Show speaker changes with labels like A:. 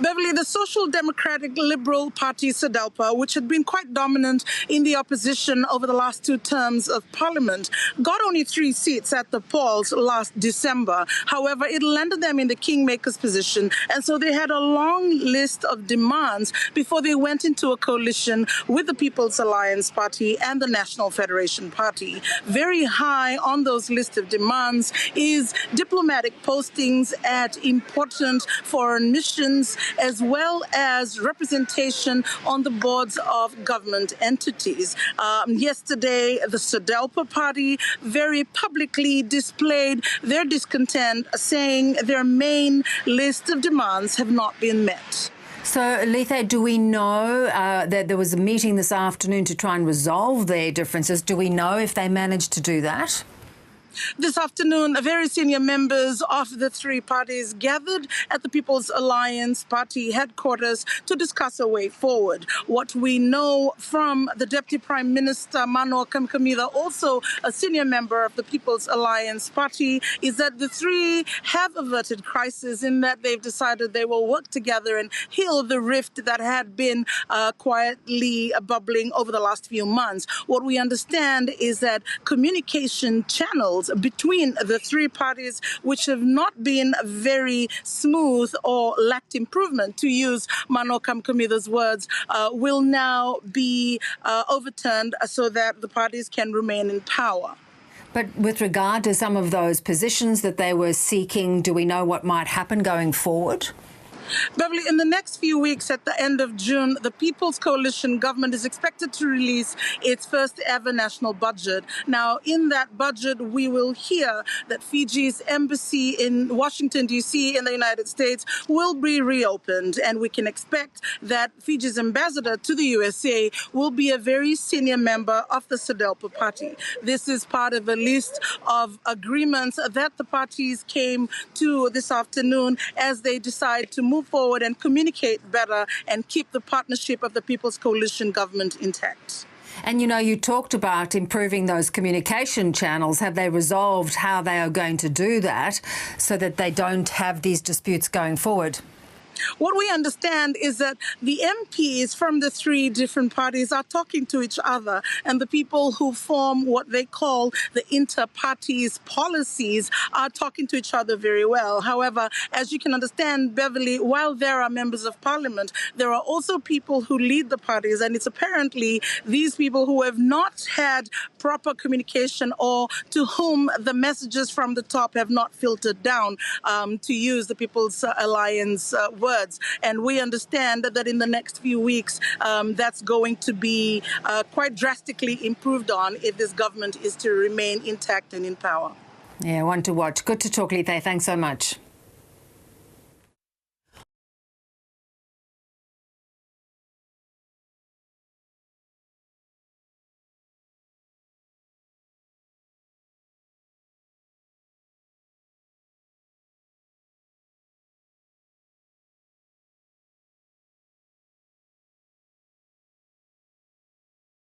A: Beverly, the Social Democratic Liberal Party, SODELPA, which had been quite dominant in the opposition over the last two terms of parliament, got only 3 seats at the polls last December. However, it landed them in the kingmaker's position, and so they had a long list of demands before they went into a coalition with the People's Alliance Party and the National Federation Party. Very high on those list of demands is diplomatic postings at important foreign missions, as well as representation on the boards of government entities. Yesterday, the SODELPA party very publicly displayed their discontent, saying their main list of demands have not been met.
B: So, Lice, do we know that there was a meeting this afternoon to try and resolve their differences? Do we know if they managed to do that?
A: This afternoon, very senior members of the 3 parties gathered at the People's Alliance Party headquarters to discuss a way forward. What we know from the Deputy Prime Minister, Manoa Kamkamila, also a senior member of the People's Alliance Party, is that the 3 have averted crisis in that they've decided they will work together and heal the rift that had been quietly bubbling over the last few months. What we understand is that communication channels between the 3 parties, which have not been very smooth or lacked improvement, to use Manoa Kamkamila's words, will now be overturned so that the parties can remain in power.
B: But with regard to some of those positions that they were seeking, do we know what might happen going forward?
A: Beverly, in the next few weeks, at the end of June, the People's Coalition government is expected to release its first ever national budget. Now, in that budget, we will hear that Fiji's embassy in Washington, D.C. in the United States will be reopened, and we can expect that Fiji's ambassador to the USA will be a very senior member of the SODELPA party. This is part of a list of agreements that the parties came to this afternoon as they decide to move forward and communicate better and keep the partnership of the People's Coalition government intact.
B: And, you talked about improving those communication channels. Have they resolved how they are going to do that so that they don't have these disputes going forward?
A: What we understand is that the MPs from the 3 different parties are talking to each other, and the people who form what they call the inter-parties policies are talking to each other very well. However, as you can understand, Beverly, while there are members of parliament, there are also people who lead the parties, and it's apparently these people who have not had proper communication or to whom the messages from the top have not filtered down, to use the People's Alliance words. And we understand that in the next few weeks, that's going to be quite drastically improved on if this government is to remain intact and in power.
B: Yeah, one to watch. Good to talk, Lice. Thanks so much.